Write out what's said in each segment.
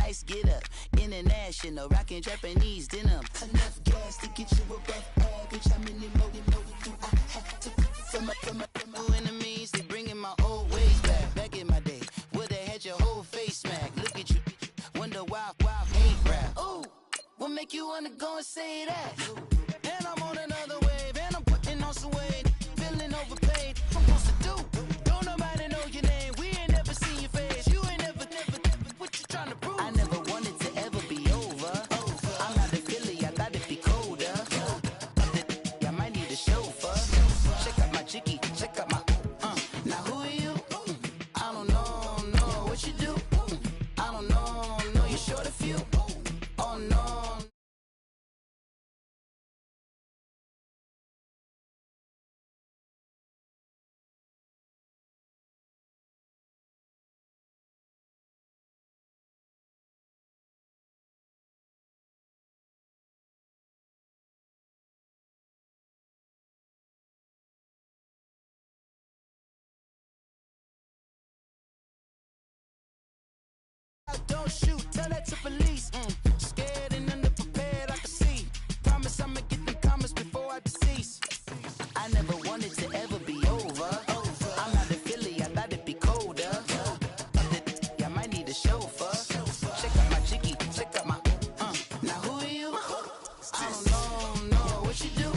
nice get up. International, rockin' Japanese denim. Enough gas to get you above average. How many more do I have to from my enemies? They bringing my old ways back. Back in my day, would've had your whole face smacked. Look at you, wonder why hate rap. Ooh, what make you wanna go and say that? And I'm on another wave, and I'm putting on some weight. Feeling overpaid, I'm supposed to do. Don't nobody know your name, we ain't never seen your face. You ain't never, what you trying to prove? I never wanted to ever be over. I'm not a Philly, I gotta be colder. I might need a chauffeur. Check out my chicky, check out my, now who are you? I don't know what you do. I don't know you're short a few. Oh no. Don't shoot, tell that to police. Scared and underprepared, I can see. Promise I'ma get them comments before I decease. I never wanted to ever be over. I'm not a Philly, I gotta be colder. I might need a chauffeur. Check out my chicky, check out my, now who are you? I don't know what you do.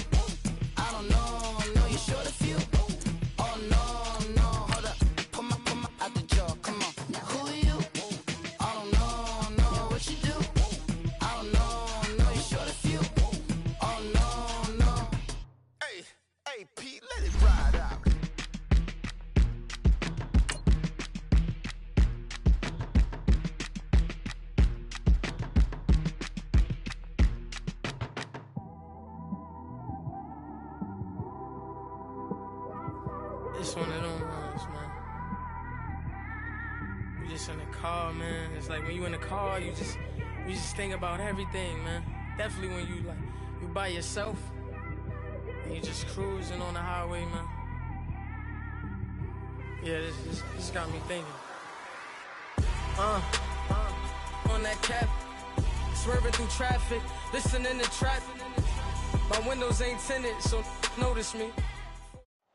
I don't know you're short a few. Oh no, hold up. Pull my out the jaw, come on. Now who are you? I don't know what you do. I don't know you're short a few. Oh no. Hey, Pete, let it ride out. It's one of them ones, man. You just in the car, man. It's like when you in the car, you just think about everything, man. Definitely when you by yourself and you just cruising on the highway, man. Yeah, this got me thinking. On that cap, swerving through traffic, listening to trap. My windows ain't tinted, so notice me.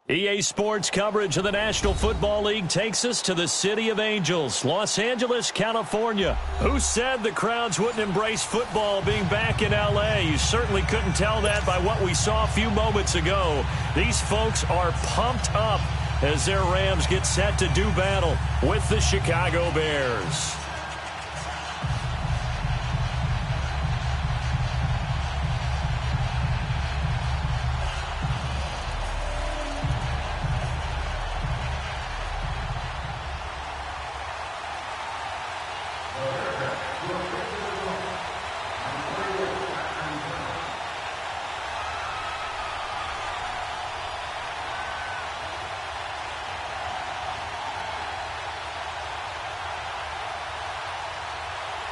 EA Sports coverage of the National Football League takes us to the City of Angels, Los Angeles, California. Who said the crowds wouldn't embrace football being back in L.A.? You certainly couldn't tell that by what we saw a few moments ago. These folks are pumped up as their Rams get set to do battle with the Chicago Bears.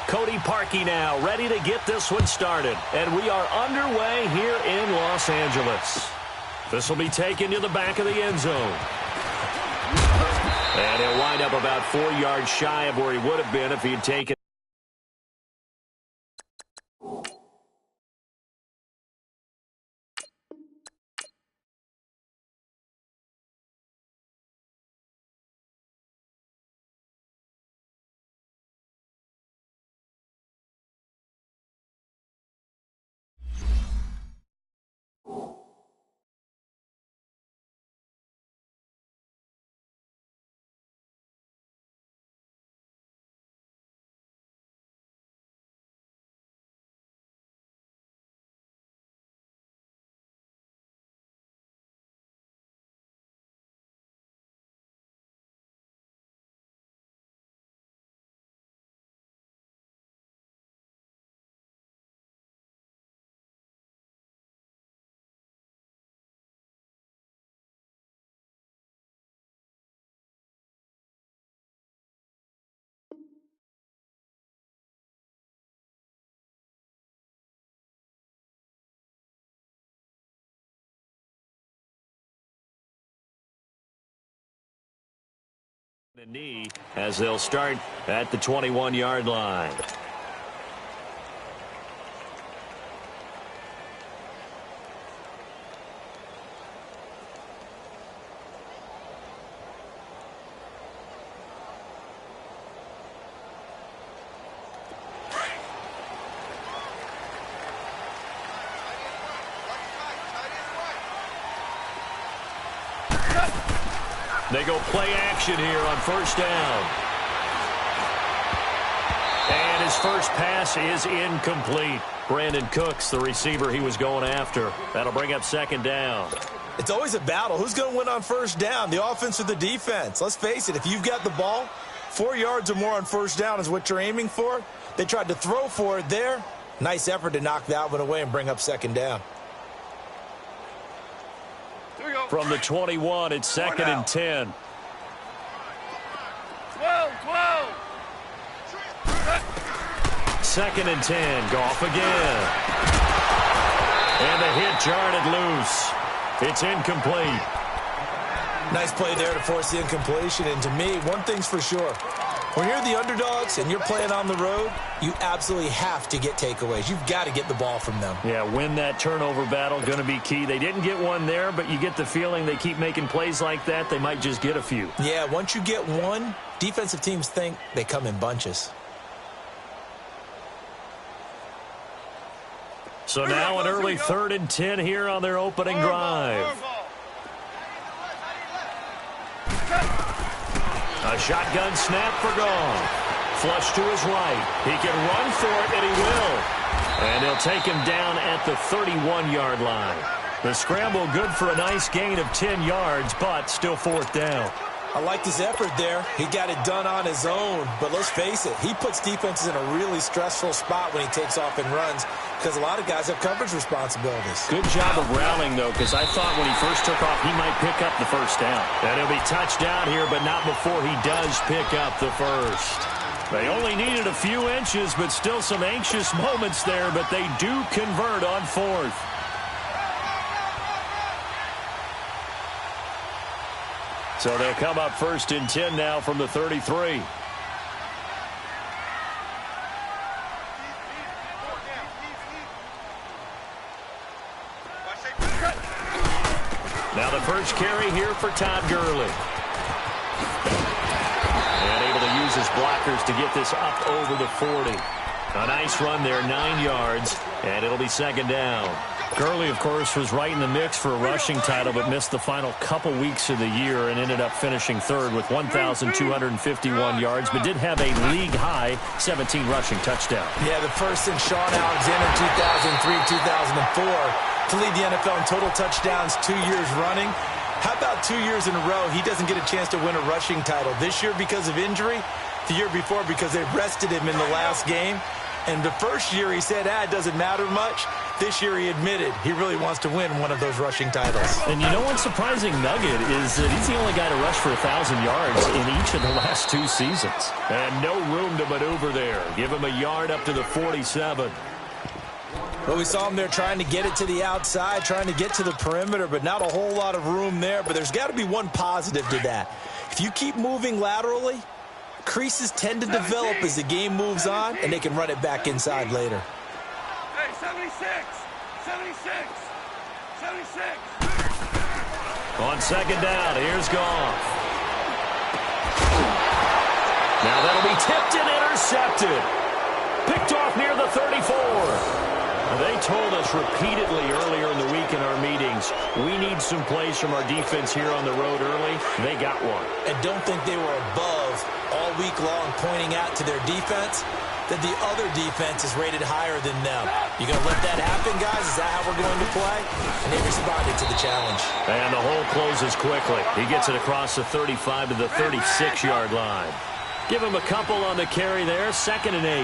Cody Parkey now, ready to get this one started. And we are underway here in Los Angeles. This will be taken to the back of the end zone. And he'll wind up about 4 yards shy of where he would have been if he had taken. A knee as they'll start at the 21-yard line. They go play action here on first down. And his first pass is incomplete. Brandon Cooks, the receiver he was going after. That'll bring up second down. It's always a battle. Who's going to win on first down, the offense or the defense? Let's face it, if you've got the ball, 4 yards or more on first down is what you're aiming for. They tried to throw for it there. Nice effort to knock that one away and bring up second down. From the 21, it's second and 10. 12. Second and 10. Goff again. And the hit jarred loose. It's incomplete. Nice play there to force the incompletion. And to me, one thing's for sure. When you're the underdogs and you're playing on the road, you absolutely have to get takeaways. You've got to get the ball from them. Yeah, win that turnover battle, going to be key. They didn't get one there, but you get the feeling they keep making plays like that, they might just get a few. Yeah, once you get one, defensive teams think they come in bunches. So now an early 3rd and 10 here on their opening drive. A shotgun snap for Goff. Flush to his right. He can run for it, and he will. And he'll take him down at the 31-yard line. The scramble good for a nice gain of 10 yards, but still 4th down. I liked his effort there. He got it done on his own. But let's face it, he puts defenses in a really stressful spot when he takes off and runs because a lot of guys have coverage responsibilities. Good job of rallying, though, because I thought when he first took off, he might pick up the first down. And he'll be touchdown here, but not before he does pick up the first. They only needed a few inches, but still some anxious moments there, but they do convert on 4th. So they'll come up 1st and 10 now from the 33. Now the first carry here for Todd Gurley. And able to use his blockers to get this up over the 40. A nice run there, 9 yards, and it'll be second down. Gurley, of course, was right in the mix for a rushing title, but missed the final couple weeks of the year and ended up finishing 3rd with 1,251 yards, but did have a league-high 17 rushing touchdowns. Yeah, the first in Sean Alexander 2003-2004 to lead the NFL in total touchdowns 2 years running. How about 2 years in a row he doesn't get a chance to win a rushing title? This year because of injury, the year before because they rested him in the last game. And the first year he said, it doesn't matter much. This year he admitted he really wants to win one of those rushing titles. And you know one surprising nugget is that he's the only guy to rush for 1,000 yards in each of the last 2 seasons. And no room to maneuver there. Give him a yard up to the 47. Well, we saw him there trying to get it to the outside, trying to get to the perimeter, but not a whole lot of room there. But there's got to be one positive to that. If you keep moving laterally, creases tend to develop as the game moves on, and they can run it back inside later. Hey, 76! On second down, here's Goff. Now that'll be tipped and intercepted. Picked off near the 34. They told us repeatedly earlier in the week in our meetings, we need some plays from our defense here on the road early. They got one. And don't think they were above all week long pointing out to their defense that the other defense is rated higher than them. You going to let that happen, guys? Is that how we're going to play? And they responded to the challenge. And the hole closes quickly. He gets it across the 35 to the 36-yard line. Give him a couple on the carry there. 2nd and 8.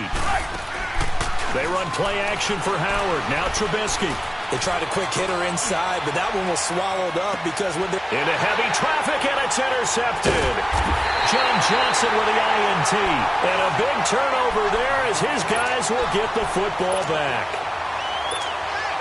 They run play action for Howard. Now Trubisky. They tried a quick hitter inside, but that one was swallowed up because when they're into heavy traffic, and it's intercepted. John Johnson with the INT. And a big turnover there as his guys will get the football back.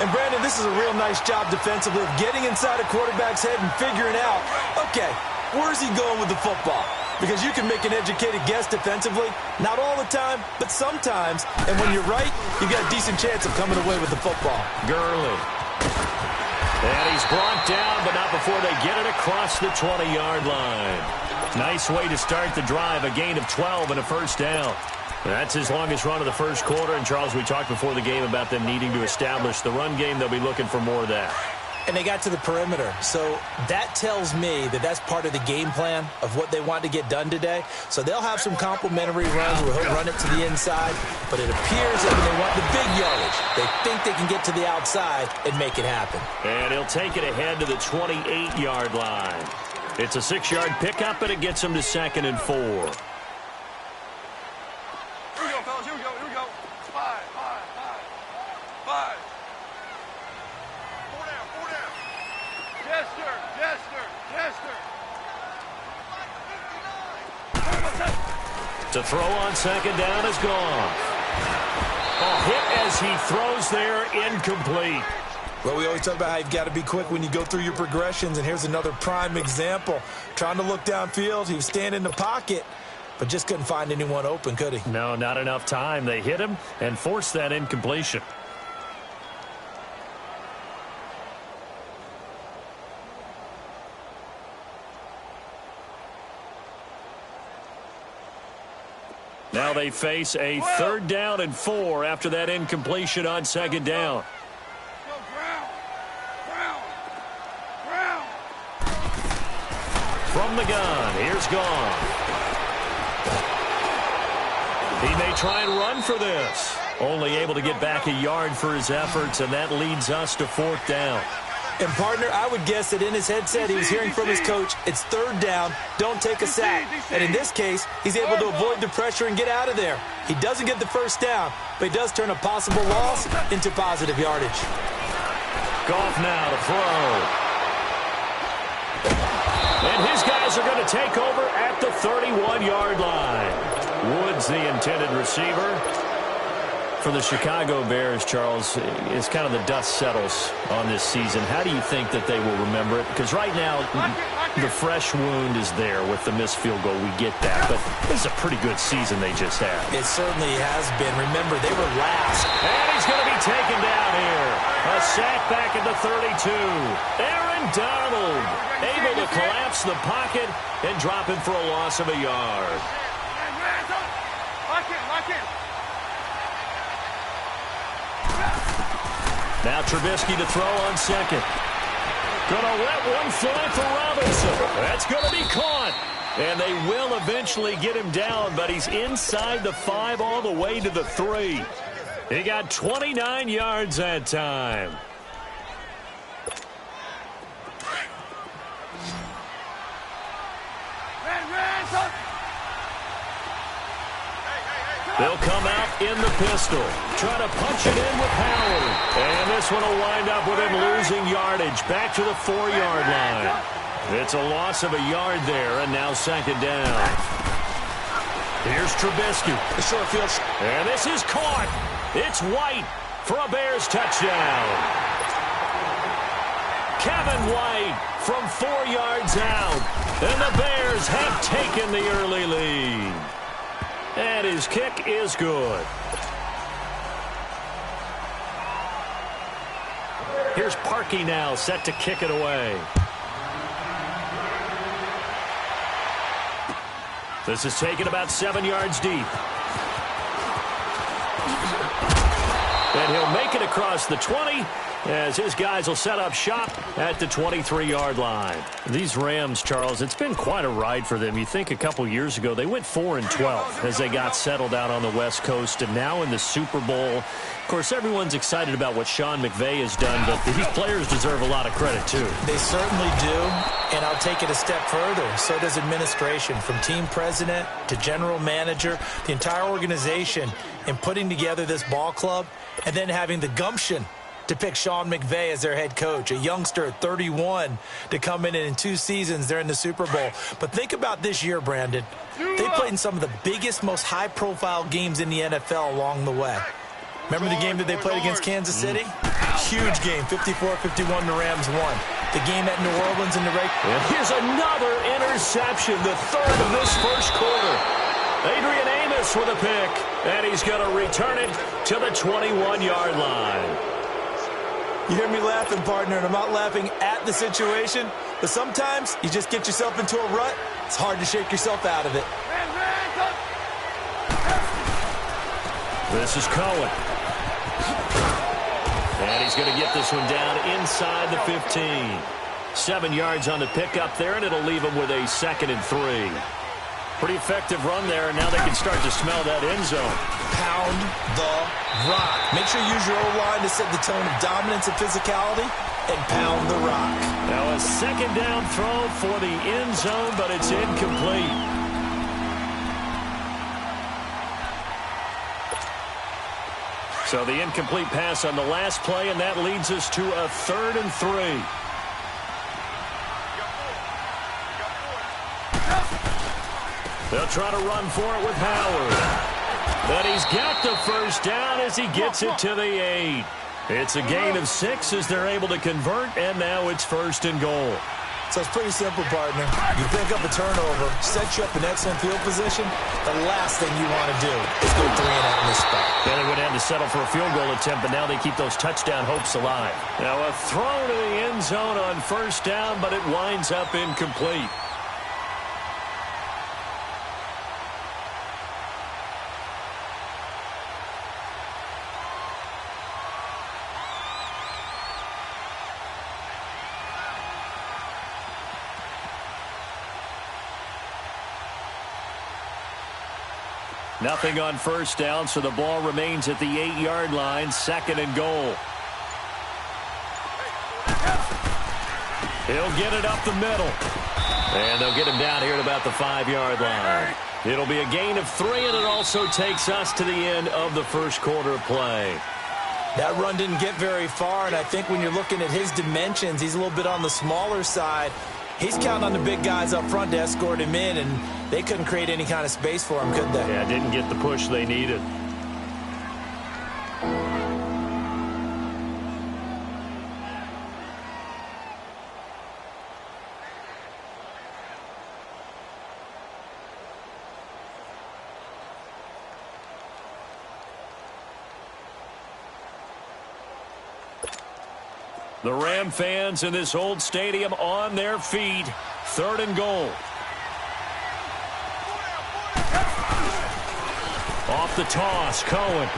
And, Brandon, this is a real nice job defensively of getting inside a quarterback's head and figuring out, okay, where's he going with the football? Because you can make an educated guess defensively. Not all the time, but sometimes. And when you're right, you've got a decent chance of coming away with the football. Gurley. And he's brought down, but not before they get it across the 20-yard line. Nice way to start the drive. A gain of 12 and a first down. That's his longest run of the first quarter. And, Charles, we talked before the game about them needing to establish the run game. They'll be looking for more of that. And they got to the perimeter. So that tells me that that's part of the game plan of what they want to get done today. So they'll have some complimentary runs where he'll run it to the inside. But it appears that when they want the big yardage, they think they can get to the outside and make it happen. And he'll take it ahead to the 28-yard line. It's a 6-yard pickup, and it gets him to 2nd and 4. Here we go, fellas. Here we go. Here we go. 5. 5. 4 down. 4 down. Jester. To throw on 2nd down is gone. Hit as he throws there, incomplete. Well, we always talk about how you've got to be quick when you go through your progressions, and here's another prime example. Trying to look downfield, he was standing in the pocket, but just couldn't find anyone open, could he? No, not enough time. They hit him and forced that incompletion. Now they face a 3rd down and 4 after that incompletion on 2nd down. From the gun, here's Gone. He may try and run for this. Only able to get back a yard for his efforts, and that leads us to 4th down. And, partner, I would guess that in his headset he was hearing from his coach, it's 3rd down, don't take a sack. And in this case, he's able to avoid the pressure and get out of there. He doesn't get the 1st down, but he does turn a possible loss into positive yardage. Goff now to throw. And his guys are going to take over at the 31-yard line. Woods, the intended receiver. For the Chicago Bears, Charles, as kind of the dust settles on this season, how do you think that they will remember it? Because right now, the fresh wound is there with the missed field goal. We get that. But this is a pretty good season they just had. It certainly has been. Remember, they were last. And he's going to be taken down here. A sack back at the 32. Aaron Donald able to collapse the pocket and drop him for a loss of a yard. Lock in. Now Trubisky to throw on 2nd. Gonna let one fly for Robinson. That's gonna be caught. And they will eventually get him down, but he's inside the 5 all the way to the 3. He got 29 yards that time. They'll come out in the pistol. Try to punch it in with Howard. And this one will wind up with him losing yardage. Back to the 4-yard line. It's a loss of a yard there, and now 2nd down. Here's Trubisky. The short field. And this is caught. It's White for a Bears touchdown. Kevin White from 4 yards out. And the Bears have taken the early lead. And his kick is good. Here's Parkey now, set to kick it away. This is taken about 7 yards deep. And he'll make it across the 20 as his guys will set up shop at the 23-yard line. These Rams, Charles, it's been quite a ride for them. You think a couple years ago they went 4-12 as they got settled out on the West Coast, and now in the Super Bowl. Of course, everyone's excited about what Sean McVay has done, but these players deserve a lot of credit, too. They certainly do, and I'll take it a step further. So does administration, from team president to general manager, the entire organization, in putting together this ball club and then having the gumption to pick Sean McVay as their head coach, a youngster at 31 to come in 2 seasons they're in the Super Bowl. But think about this year, Brandon. They played in some of the biggest, most high-profile games in the NFL along the way. Remember the game that they played against Kansas City? Huge game, 54-51, the Rams won. The game at New Orleans in the And here's another interception, the 3rd of this first quarter. Adrian Amos with a pick, and he's going to return it to the 21-yard line. You hear me laughing, partner, and I'm not laughing at the situation, but sometimes you just get yourself into a rut. It's hard to shake yourself out of it. This is Cohen. And he's going to get this one down inside the 15. 7 yards on the pickup there, and it'll leave him with a 2nd and 3. Pretty effective run there, and now they can start to smell that end zone. Pound the rock. Make sure you use your O-line to set the tone of dominance and physicality, and pound the rock. Now a 2nd down throw for the end zone, but it's incomplete. So the incomplete pass on the last play, and that leads us to a 3rd and 3. They'll try to run for it with Howard. But he's got the first down as he gets it to the 8. It's a gain of 6 as they're able to convert, and now it's 1st and goal. So it's pretty simple, partner. You pick up a turnover, set you up in excellent field position. The last thing you want to do is go 3 and out in this spot. Yeah, they would have to settle for a field goal attempt, but now they keep those touchdown hopes alive. Now a throw to the end zone on 1st down, but it winds up incomplete. Nothing on 1st down, so the ball remains at the 8-yard line, 2nd and goal. He'll get it up the middle. And they'll get him down here at about the 5-yard line. It'll be a gain of 3, and it also takes us to the end of the 1st quarter of play. That run didn't get very far, and I think when you're looking at his dimensions, he's a little bit on the smaller side. He's counting on the big guys up front to escort him in, and they couldn't create any kind of space for him, could they? Yeah, didn't get the push they needed. The Ram fans in this old stadium on their feet. 3rd and goal. Off the toss, Cohen.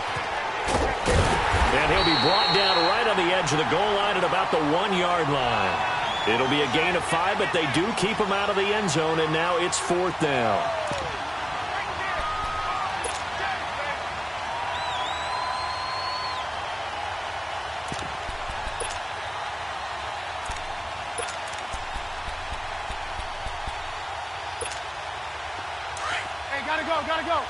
And he'll be brought down right on the edge of the goal line at about the 1-yard line. It'll be a gain of 5, but they do keep him out of the end zone, and now it's 4th down. Gotta go.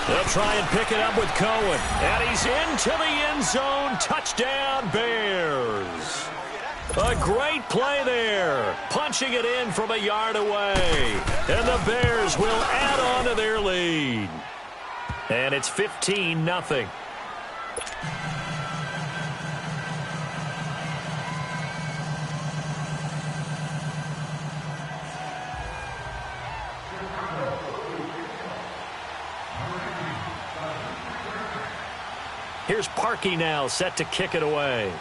They'll try and pick it up with Cohen. And he's into the end zone. Touchdown, Bears. A great play there. Punching it in from a yard away. And the Bears will add on to their lead. And it's 15-0. Here's Parkey now, set to kick it away.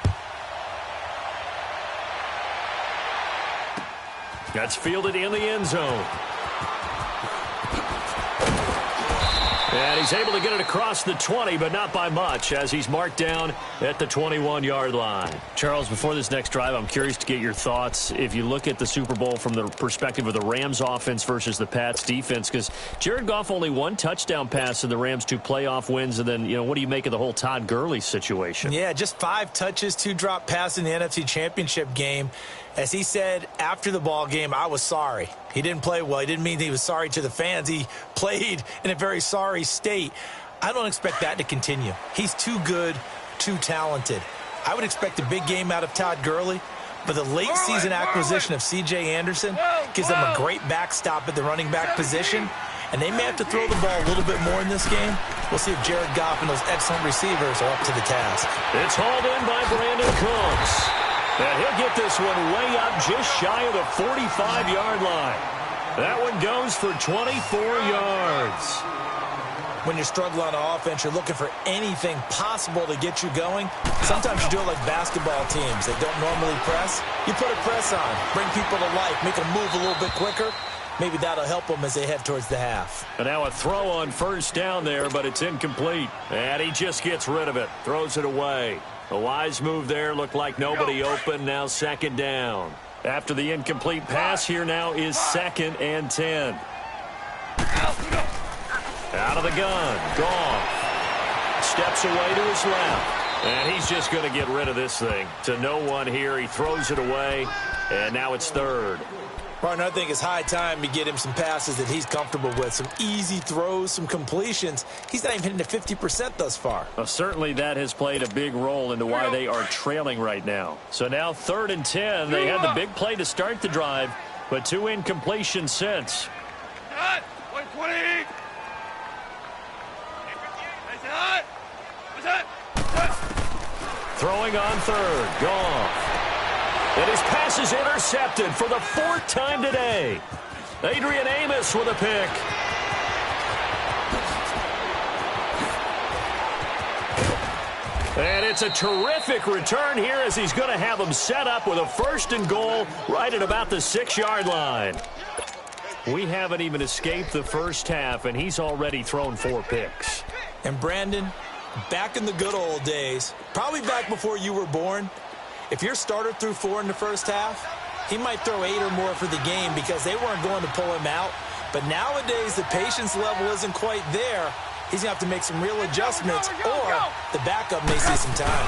That's fielded in the end zone. And he's able to get it across the 20, but not by much, as he's marked down at the 21-yard line. Charles, before this next drive, I'm curious to get your thoughts. If you look at the Super Bowl from the perspective of the Rams offense versus the Pats defense, because Jared Goff only 1 touchdown pass in the Rams' 2 playoff wins, and then, what do you make of the whole Todd Gurley situation? Yeah, just 5 touches, 2 drop passes in the NFC Championship game. As he said after the ball game, I was sorry. He didn't play well. He didn't mean he was sorry to the fans. He played in a very sorry state. I don't expect that to continue. He's too good, too talented. I would expect a big game out of Todd Gurley, but the late season acquisition of C.J. Anderson gives them a great backstop at the running back position, and they may have to throw the ball a little bit more in this game. We'll see if Jared Goff and those excellent receivers are up to the task. It's hauled in by Brandon Cooks. And he'll get this one way up just shy of the 45-yard line. That one goes for 24 yards. when you're struggling on offense, you're looking for anything possible to get you going. Sometimes you do it like basketball teams that don't normally press. You put a press on, bring people to life, make them move a little bit quicker. Maybe that'll help them as they head towards the half. And now a throw on first down there, but it's incomplete. And he just gets rid of it, throws it away. A wise move there, looked like nobody open, now second down. After the incomplete pass, here now is 2nd and 10. Out of the gun, Goff steps away to his left. And he's just going to get rid of this thing. To no one here, he throws it away, and now it's 3rd. Partner, I think it's high time to get him some passes that he's comfortable with. Some easy throws, some completions. He's not even hitting to 50% thus far. Well, certainly that has played a big role into why they are trailing right now. So now 3rd and 10. They had the big play to start the drive, but 2 incompletions since. 20. Throwing on 3rd, Goff. And his pass is intercepted for the 4th time today. Adrian Amos with a pick. And it's a terrific return here as he's going to have him set up with a 1st and goal right at about the 6-yard line. We haven't even escaped the first half, and he's already thrown 4 picks. And Brandon, back in the good old days, probably back before you were born, if your starter threw 4 in the first half, he might throw 8 or more for the game because they weren't going to pull him out. But nowadays, the patience level isn't quite there. He's going to have to make some real adjustments, or the backup may see some time.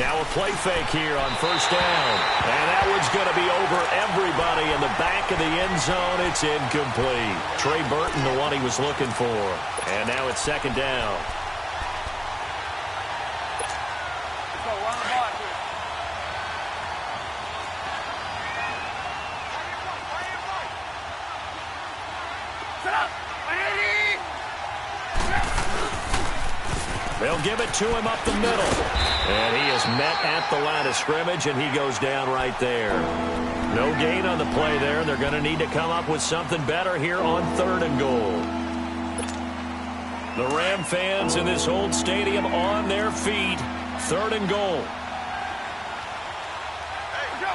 Now a play fake here on first down. And that one's going to be over everybody in the back of the end zone. It's incomplete. Trey Burton, the one he was looking for. And now it's 2nd down. They'll give it to him up the middle. And he is met at the line of scrimmage, and he goes down right there. No gain on the play there. They're going to need to come up with something better here on 3rd and goal. The Ram fans in this old stadium on their feet. 3rd and goal. Hey, go.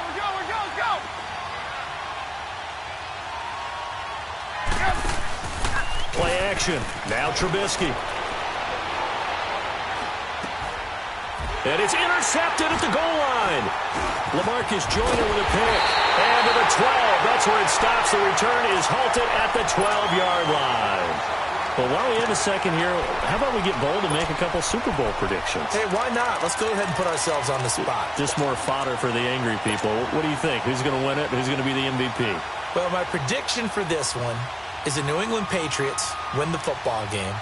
Play action. Now Trubisky. And it's intercepted at the goal line. LaMarcus Joyner with a pick. And to the 12. That's where it stops. The return is halted at the 12-yard line. Well, while we have a second here, how about we get bold and make a couple Super Bowl predictions? Hey, why not? Let's go ahead and put ourselves on the spot. Just more fodder for the angry people. What do you think? Who's going to win it? Who's going to be the MVP? Well, my prediction for this one is the New England Patriots win the football game.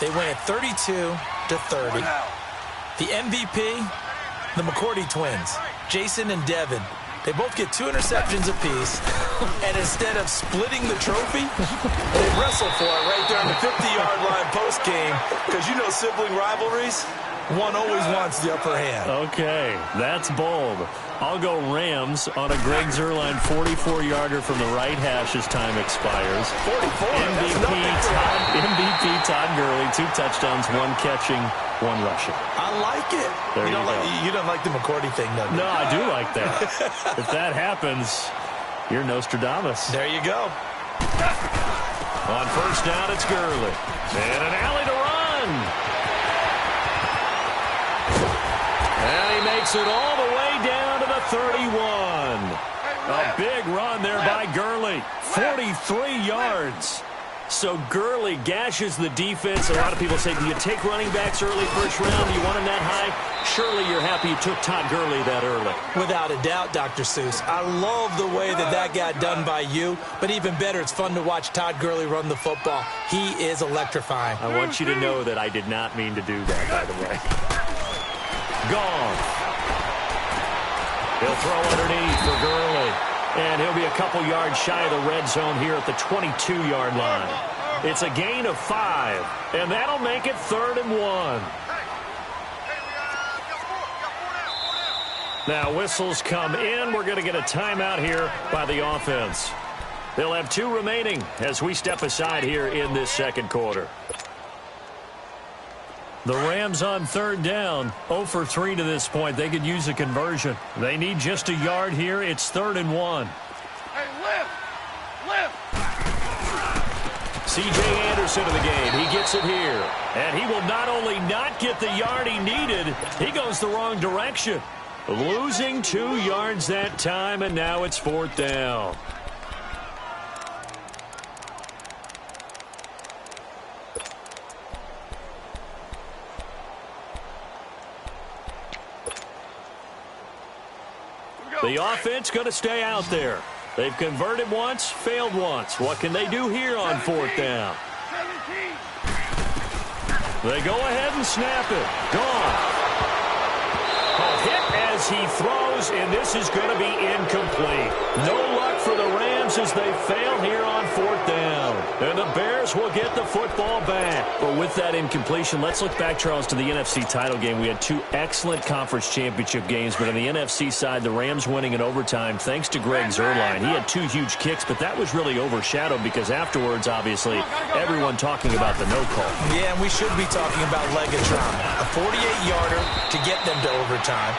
They win it 32-30. The MVP, the McCourty twins, Jason and Devin. They both get 2 interceptions apiece, and instead of splitting the trophy, they wrestle for it right there on the 50-yard line post-game, because you know sibling rivalries, one always wants the upper hand. Okay, that's bold. I'll go Rams on a Greg Zuerlein 44-yarder from the right hash as time expires. 44? MVP Todd Gurley, 2 touchdowns, 1 catching, 1 rushing. I like it. There you go. You don't like the McCourty thing, though. No, I do like that. If that happens, you're Nostradamus. There you go. On first down, it's Gurley. And an alley to run. And he makes it all the way down to the 31. A big run there by Gurley. 43 yards. So Gurley gashes the defense. A lot of people say, do you take running backs early first round? Do you want them that high? Surely you're happy you took Todd Gurley that early. Without a doubt, Dr. Seuss. I love the way that got done by you, but even better, it's fun to watch Todd Gurley run the football. He is electrifying. I want you to know that I did not mean to do that, by the way. Gone. He'll throw underneath for Gurley. And he'll be a couple yards shy of the red zone here at the 22-yard line. It's a gain of 5, and that'll make it 3rd and 1. Now whistles come in. We're going to get a timeout here by the offense. They'll have 2 remaining as we step aside here in this second quarter. The Rams on third down, 0 for 3 to this point. They could use a conversion. They need just a yard here. It's 3rd and 1. Hey, lift! Lift! C.J. Anderson in the game. He gets it here. And he will not only not get the yard he needed, he goes the wrong direction. Losing 2 yards that time, and now it's 4th down. The offense going to stay out there. They've converted once, failed once. What can they do here on 4th down? 17. They go ahead and snap it. Gone. Hit as he throws, and this is going to be incomplete. No luck for the Rams as they fail here on 4th down. And the Bears will get the football back. But with that incompletion, let's look back, Charles, to the NFC title game. We had 2 excellent conference championship games, but on the NFC side, the Rams winning in overtime thanks to Greg Zuerlein. He had 2 huge kicks, but that was really overshadowed because afterwards, obviously, everyone talking about the no call. Yeah, and we should be talking about Legatron. A 48-yarder to get them to overtime.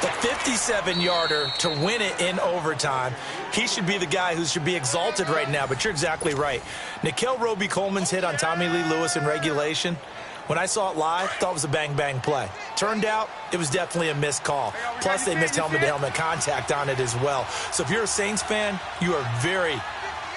The 57-yarder to win it in overtime. He should be the guy who should be exalted right now, but you're exactly right. Nickell Roby-Coleman's hit on Tommy Lee Lewis in regulation, when I saw it live, I thought it was a bang-bang play. Turned out, it was definitely a missed call. Plus, they missed helmet-to-helmet contact on it as well. So if you're a Saints fan, you are very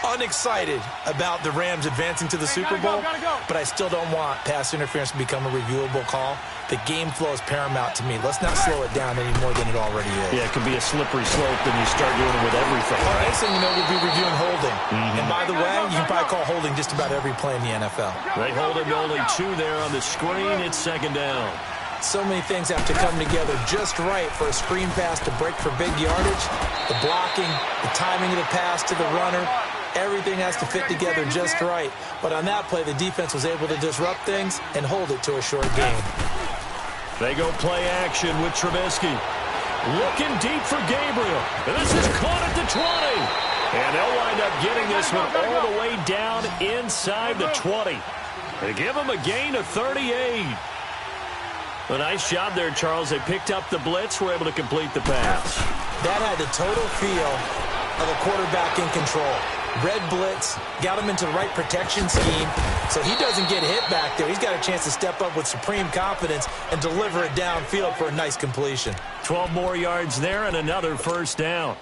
unexcited about the Rams advancing to the Super Bowl, but I still don't want pass interference to become a reviewable call. The game flow is paramount to me. Let's not slow it down any more than it already is. Yeah, it can be a slippery slope when you start doing it with everything. All right, so we'll be reviewing holding. And by the way, you can probably call holding just about every play in the NFL. They hold him to only 2 there on the screen. It's 2nd down. So many things have to come together just right for a screen pass to break for big yardage. The blocking, the timing of the pass to the runner, everything has to fit together just right. But on that play, the defense was able to disrupt things and hold it to a short gain. They go play action with Trubisky. Looking deep for Gabriel. And this is caught at the 20. And they'll wind up getting this one all the way down inside the 20. They give him a gain of 38. A nice job there, Charles. They picked up the blitz, were able to complete the pass. That had the total feel of a quarterback in control. Red blitz, got him into the right protection scheme, so he doesn't get hit back there. He's got a chance to step up with supreme confidence and deliver it downfield for a nice completion. 12 more yards there and another 1st down.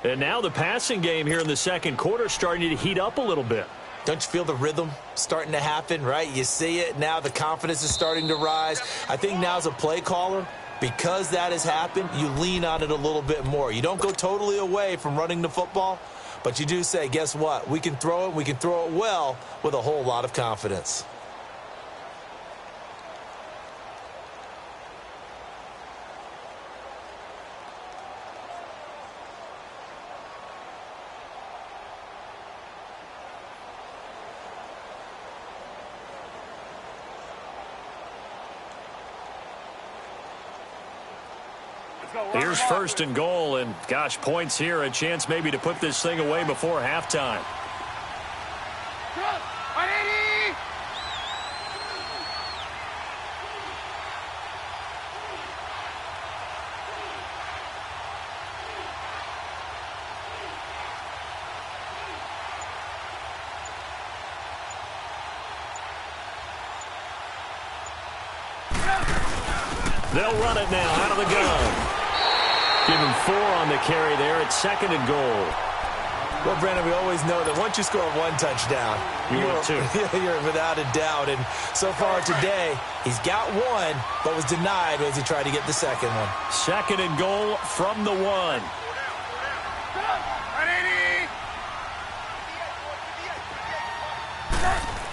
And now the passing game here in the 2nd quarter starting to heat up a little bit. Don't you feel the rhythm starting to happen, right? You see it now. The confidence is starting to rise. I think now as a play caller, because that has happened, you lean on it a little bit more. You don't go totally away from running the football, but you do say, guess what? We can throw it. We can throw it well with a whole lot of confidence. Here's 1st and goal, and gosh, points here, a chance maybe to put this thing away before halftime. They'll run it now out of the gun. Give him 4 on the carry there. It's 2nd and goal. Well, Brandon, we always know that once you score 1 touchdown, you're without a doubt. And so far today, he's got 1, but was denied as he tried to get the 2nd one. 2nd and goal from the 1.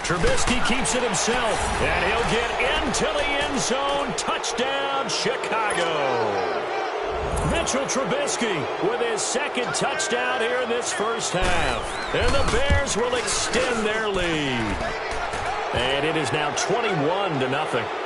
Trubisky keeps it himself, and he'll get into the end zone. Touchdown, Chicago. Mitchell Trubisky with his 2nd touchdown here in this 1st half. And the Bears will extend their lead. And it is now 21-0.